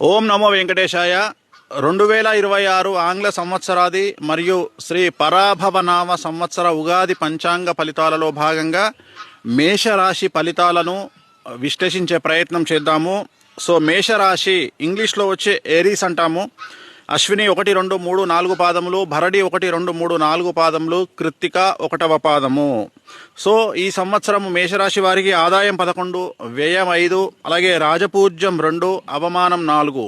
ఓం నమో వెంకటేశాయ. 2026 ఆంగ్ల సంవత్సరాది మరియు శ్రీ పరాభవనామ సంవత్సర ఉగాది పంచాంగ ఫలితాలలో భాగంగా మేషరాశి ఫలితాలను విశ్లేషించే ప్రయత్నం చేద్దాము. సో మేషరాశి ఇంగ్లీష్లో వచ్చే ఏరీస్ అంటాము. అశ్విని 1, 2, 3, 4 పాదములు, భరణి 1, 2, 3, 4 పాదములు, కృత్తిక 1వ పాదము. సో ఈ సంవత్సరం మేషరాశి వారికి ఆదాయం 11, వ్యయం 5, అలాగే రాజపూజ్యం 2, అవమానం 4.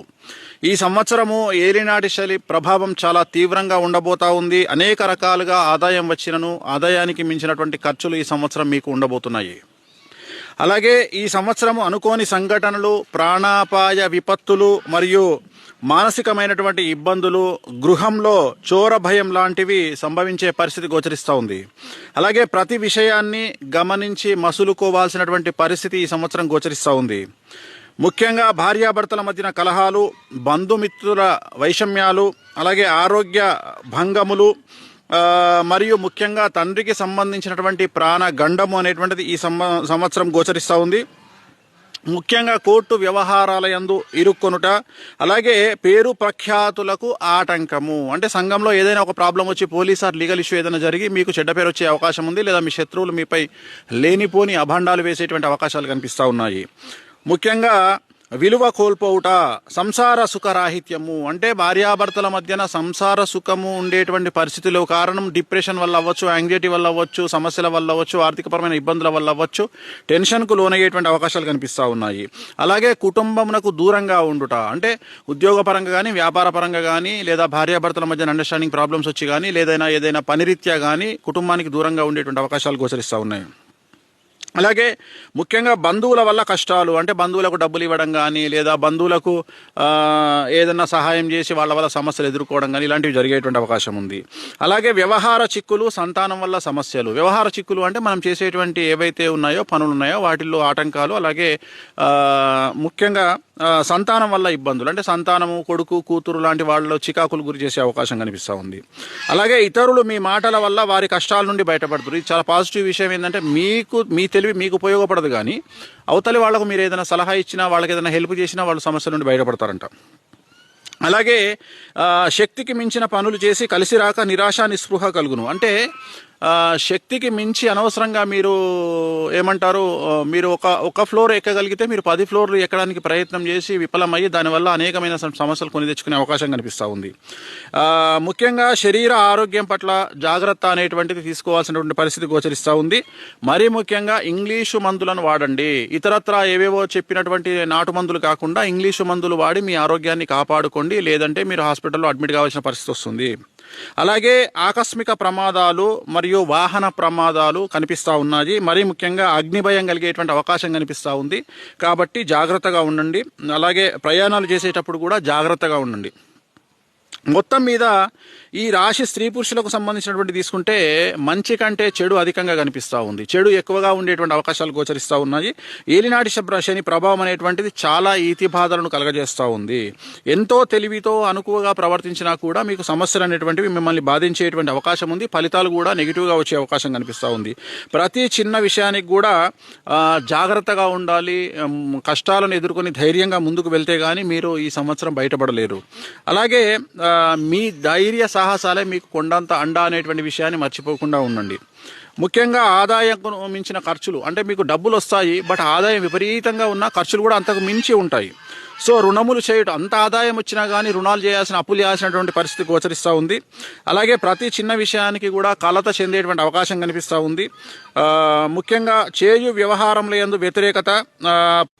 ఈ సంవత్సరము ఏలినాటి శని ప్రభావం చాలా తీవ్రంగా ఉండబోతా ఉంది. అనేక రకాలుగా ఆదాయం వచ్చినను ఆదాయానికి మించినటువంటి ఖర్చులు ఈ సంవత్సరం మీకు ఉండబోతున్నాయి. అలాగే ఈ సంవత్సరము అనుకోని సంఘటనలు, ప్రాణాపాయ విపత్తులు మరియు మానసికమైనటువంటి ఇబ్బందులు, గృహంలో చోర భయం లాంటివి సంభవించే పరిస్థితి గోచరిస్తూ ఉంది. అలాగే ప్రతి విషయాన్ని గమనించి మసులుకోవాల్సినటువంటి పరిస్థితి ఈ సంవత్సరం గోచరిస్తూ ఉంది. ముఖ్యంగా భార్యాభర్తల మధ్యన కలహాలు, బంధుమిత్రుల వైషమ్యాలు, అలాగే ఆరోగ్య భంగములు మరియు ముఖ్యంగా తండ్రికి సంబంధించినటువంటి ప్రాణ గండము అనేటువంటిది ఈ సంవత్సరం గోచరిస్తూ ఉంది. ముఖ్యంగా కోర్టు వ్యవహారాల యందు ఇరుక్కొనుట, అలాగే పేరు ప్రఖ్యాతులకు ఆటంకము. అంటే సంఘంలో ఏదైనా ఒక ప్రాబ్లం వచ్చి పోలీస్ ఆర్ లీగల్ ఇష్యూ ఏదైనా జరిగి మీకు చెడ్డ పేరు వచ్చే అవకాశం ఉంది, లేదా మీ శత్రువులు మీపై లేనిపోని అభాండాలు వేసేటువంటి అవకాశాలు కనిపిస్తూ ఉన్నాయి. ముఖ్యంగా విలువ కోల్పోవుట, సంసార సుఖరాహిత్యము. అంటే భార్యాభర్తల మధ్యన సంసార సుఖము ఉండేటువంటి పరిస్థితులు కారణం డిప్రెషన్ వల్ల అవ్వచ్చు, యాంగ్జైటీ వల్ల అవ్వచ్చు, సమస్యల వల్ల అవ్వచ్చు, ఆర్థికపరమైన ఇబ్బందుల వల్ల అవ్వచ్చు, టెన్షన్కు లోనయ్యేటువంటి అవకాశాలు కనిపిస్తూ ఉన్నాయి. అలాగే కుటుంబమునకు దూరంగా ఉండుట, అంటే ఉద్యోగపరంగా కానీ, వ్యాపార పరంగా కానీ, లేదా భార్యాభర్తల మధ్యన అండర్స్టాండింగ్ ప్రాబ్లమ్స్ వచ్చి కానీ, ఏదైనా పనిరీత్యా కానీ కుటుంబానికి దూరంగా ఉండేటువంటి అవకాశాలు గోచరిస్తూ ఉన్నాయి. అలాగే ముఖ్యంగా బంధువుల వల్ల కష్టాలు, అంటే బంధువులకు డబ్బులు ఇవ్వడం కానీ, లేదా బంధువులకు ఏదైనా సహాయం చేసి వాళ్ళ వల్ల సమస్యలు ఎదుర్కోవడం కానీ ఇలాంటివి జరిగేటువంటి అవకాశం ఉంది. అలాగే వ్యవహార చిక్కులు, సంతానం వల్ల సమస్యలు. వ్యవహార చిక్కులు అంటే మనం చేసేటువంటి ఏవైతే ఉన్నాయో పనులు ఉన్నాయో వాటిల్లో ఆటంకాలు, అలాగే ముఖ్యంగా సంతానం వల్ల ఇబ్బందులు, అంటే సంతానము, కొడుకు, కూతురు లాంటి వాళ్ళలో చికాకులు గురి చేసే అవకాశం కనిపిస్తూ ఉంది. అలాగే ఇతరులు మీ మాటల వల్ల వారి కష్టాల నుండి బయటపడుతున్నారు. ఇది చాలా పాజిటివ్ విషయం. ఏంటంటే మీ తెలివి మీకు ఉపయోగపడదు, కానీ అవతలి వాళ్లకు మీరు ఏదైనా సలహా ఇచ్చినా, వాళ్ళకి ఏదైనా హెల్ప్ చేసినా వాళ్ళు సమస్యల నుండి బయటపడతారంట. అలాగే శక్తికి మించిన పనులు చేసి కలిసి రాక నిరాశ నిస్పృహ కలుగును. అంటే శక్తికి మించి అనవసరంగా మీరు ఏమంటారు, మీరు ఒక ఫ్లోర్ ఎక్కగలిగితే మీరు 10 ఫ్లోర్లు ఎక్కడానికి ప్రయత్నం చేసి విఫలమయ్యి దానివల్ల అనేకమైన సమస్యలు కొని తెచ్చుకునే అవకాశం కనిపిస్తూ ఉంది. ముఖ్యంగా శరీర ఆరోగ్యం పట్ల జాగ్రత్త అనేటువంటిది తీసుకోవాల్సినటువంటి పరిస్థితి గోచరిస్తూ ఉంది. మరీ ముఖ్యంగా ఇంగ్లీషు మందులను వాడండి. ఇతరత్రా ఏవేవో చెప్పినటువంటి నాటు మందులు కాకుండా ఇంగ్లీషు మందులు వాడి మీ ఆరోగ్యాన్ని కాపాడుకోండి, లేదంటే మీరు హాస్పిటల్లో అడ్మిట్ కావాల్సిన పరిస్థితి వస్తుంది. అలాగే ఆకస్మిక ప్రమాదాలు మరియు వాహన ప్రమాదాలు కనిపిస్తూ ఉన్నాయి. మరీ ముఖ్యంగా అగ్నిభయం కలిగేటువంటి అవకాశం కనిపిస్తూ ఉంది. కాబట్టి జాగ్రత్తగా ఉండండి. అలాగే ప్రయాణాలు చేసేటప్పుడు కూడా జాగ్రత్తగా ఉండండి. మొత్తం మీద ఈ రాశి స్త్రీ పురుషులకు సంబంధించినటువంటి తీసుకుంటే మంచి కంటే చెడు అధికంగా కనిపిస్తూ ఉంది. చెడు ఎక్కువగా ఉండేటువంటి అవకాశాలు గోచరిస్తూ ఉన్నాయి. ఏలినాటి శని ప్రభావం అనేటువంటిది చాలా ఈతి బాధలను కలగజేస్తూ ఉంది. ఎంతో తెలివితో అనుకువగా ప్రవర్తించినా కూడా మీకు సమస్యలు అనేటువంటివి మిమ్మల్ని బాధించేటువంటి అవకాశం ఉంది. ఫలితాలు కూడా నెగిటివ్గా వచ్చే అవకాశం కనిపిస్తూ ఉంది. ప్రతి చిన్న విషయానికి కూడా జాగ్రత్తగా ఉండాలి. కష్టాలను ఎదుర్కొని ధైర్యంగా ముందుకు వెళ్తే కానీ మీరు ఈ సంవత్సరం బయటపడలేరు. అలాగే మీ ధైర్య సాహసాలే మీకు కొండంత అండా అనేటువంటి విషయాన్ని మర్చిపోకుండా ఉండండి. ముఖ్యంగా ఆదాయం మించిన ఖర్చులు, అంటే మీకు డబ్బులు వస్తాయి, బట్ ఆదాయం విపరీతంగా ఉన్న ఖర్చులు కూడా అంతకు మించి ఉంటాయి. సో రుణములు చేయటం, అంత ఆదాయం వచ్చినా కానీ రుణాలు చేయాల్సిన, అప్పులు చేయాల్సినటువంటి పరిస్థితి గోచరిస్తూ ఉంది. అలాగే ప్రతి చిన్న విషయానికి కూడా కలత చెందేటువంటి అవకాశం కనిపిస్తూ ఉంది. ముఖ్యంగా చేయు వ్యవహారంలో యందు వ్యతిరేకత,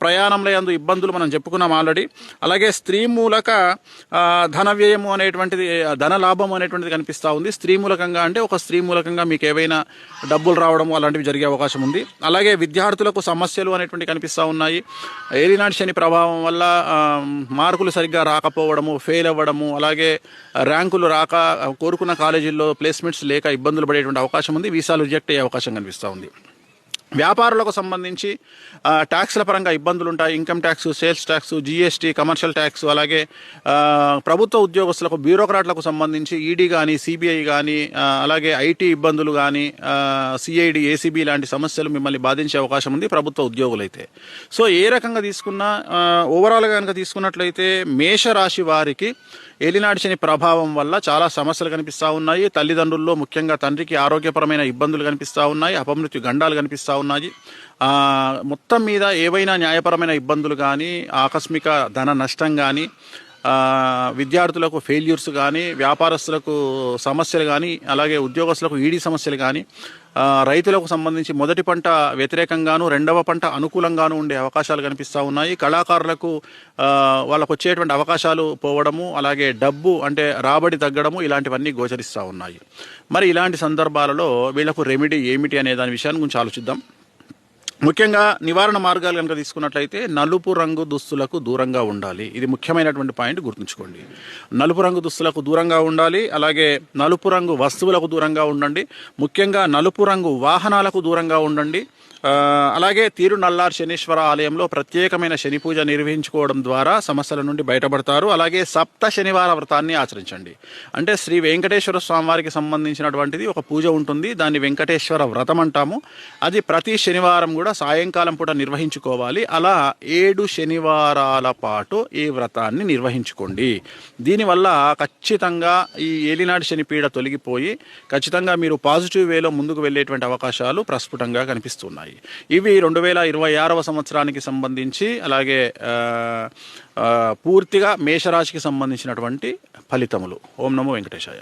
ప్రయాణంలో యందు ఇబ్బందులు మనం చెప్పుకున్నాం ఆల్రెడీ. అలాగే స్త్రీ మూలక ధన వ్యయము అనేటువంటిది, ధన లాభం అనేటువంటిది కనిపిస్తూ ఉంది. స్త్రీ మూలకంగా అంటే ఒక స్త్రీ మూలకంగా మీకు ఏవైనా డబ్బులు రావడము అలాంటివి జరిగే అవకాశం ఉంది. అలాగే విద్యార్థులకు సమస్యలు అనేటువంటివి కనిపిస్తూ ఉన్నాయి. ఏలినాటి శని ప్రభావం వల్ల మార్కులు సరిగ్గా రాకపోవడము, ఫెయిల్ అవ్వడము, అలాగే ర్యాంకులు రాక కోరుకున్న కాలేజీల్లో ప్లేస్మెంట్స్ లేక ఇబ్బందులు పడేటువంటి అవకాశం ఉంది. వీసాలు రిజెక్ట్ అయ్యే అవకాశం కనిపిస్తూ ఉంది. వ్యాపారులకు సంబంధించి ట్యాక్స్ల పరంగా ఇబ్బందులు ఉంటాయి. Income tax, sales tax, GST, commercial tax, అలాగే ప్రభుత్వ ఉద్యోగస్తులకు, బ్యూరోక్రాట్లకు సంబంధించి ఈడీ కానీ, సిబిఐ కానీ, అలాగే ఐటీ ఇబ్బందులు కానీ, సిఐడి, ఏసీబీ లాంటి సమస్యలు మిమ్మల్ని బాధించే అవకాశం ఉంది ప్రభుత్వ ఉద్యోగులైతే. సో ఏ రకంగా తీసుకున్నా ఓవరాల్గా కనుక తీసుకున్నట్లయితే మేషరాశి వారికి ఏలినాటి శని ప్రభావం వల్ల చాలా సమస్యలు కనిపిస్తూ ఉన్నాయి. తల్లిదండ్రుల్లో ముఖ్యంగా తండ్రికి ఆరోగ్యపరమైన ఇబ్బందులు కనిపిస్తూ ఉన్నాయి. అపమృత్యు గండాలు కనిపిస్తూ ఉన్నాయి. మొత్తం మీద ఏవైనా న్యాయపరమైన ఇబ్బందులు కానీ, ఆకస్మిక ధన నష్టం కానీ, విద్యార్థులకు ఫెయిల్యూర్స్ కానీ, వ్యాపారస్తులకు సమస్యలు కానీ, అలాగే ఉద్యోగస్తులకు ఈడీ సమస్యలు కానీ, రైతులకు సంబంధించి మొదటి పంట వ్యతిరేకంగాను, రెండవ పంట అనుకూలంగాను ఉండే అవకాశాలు కనిపిస్తూ ఉన్నాయి. కళాకారులకు వాళ్ళకు వచ్చేటువంటి అవకాశాలు పోవడము, అలాగే డబ్బు అంటే రాబడి తగ్గడము, ఇలాంటివన్నీ గోచరిస్తూ ఉన్నాయి. మరి ఇలాంటి సందర్భాలలో వీళ్లకు రెమెడీ ఏమిటి అనే దాని విషయాన్ని గురించి ఆలోచిద్దాం. ముఖ్యంగా నివారణ మార్గాలు కనుక తీసుకున్నట్లయితే నలుపు రంగు దుస్తులకు దూరంగా ఉండాలి. ఇది ముఖ్యమైనటువంటి పాయింట్, గుర్తుంచుకోండి. నలుపు రంగు దుస్తులకు దూరంగా ఉండాలి. అలాగే నలుపు రంగు వస్తువులకు దూరంగా ఉండండి. ముఖ్యంగా నలుపు రంగు వాహనాలకు దూరంగా ఉండండి. అలాగే తిరునల్లార్ శనీశ్వర ఆలయంలో ప్రత్యేకమైన శని పూజ నిర్వహించుకోవడం ద్వారా సమస్యల నుండి బయటపడతారు. అలాగే సప్త శనివార వ్రతాన్ని ఆచరించండి. అంటే శ్రీ వెంకటేశ్వర స్వామివారికి సంబంధించినటువంటిది ఒక పూజ ఉంటుంది. దాన్ని వెంకటేశ్వర వ్రతం అంటాము. అది ప్రతి శనివారం కూడా సాయంకాలం పూట నిర్వహించుకోవాలి. అలా 7 శనివారాల పాటు ఈ వ్రతాన్ని నిర్వహించుకోండి. దీనివల్ల ఖచ్చితంగా ఈ ఏలినాటి శని పీడ తొలగిపోయి ఖచ్చితంగా మీరు పాజిటివ్ వేలో ముందుకు వెళ్ళేటువంటి అవకాశాలు ప్రస్ఫుటంగా కనిపిస్తున్నాయి. ఇవి 2026వ సంవత్సరానికి సంబంధించి, అలాగే పూర్తిగా మేషరాశికి సంబంధించినటువంటి ఫలితములు. ఓం నమో వెంకటేశాయ.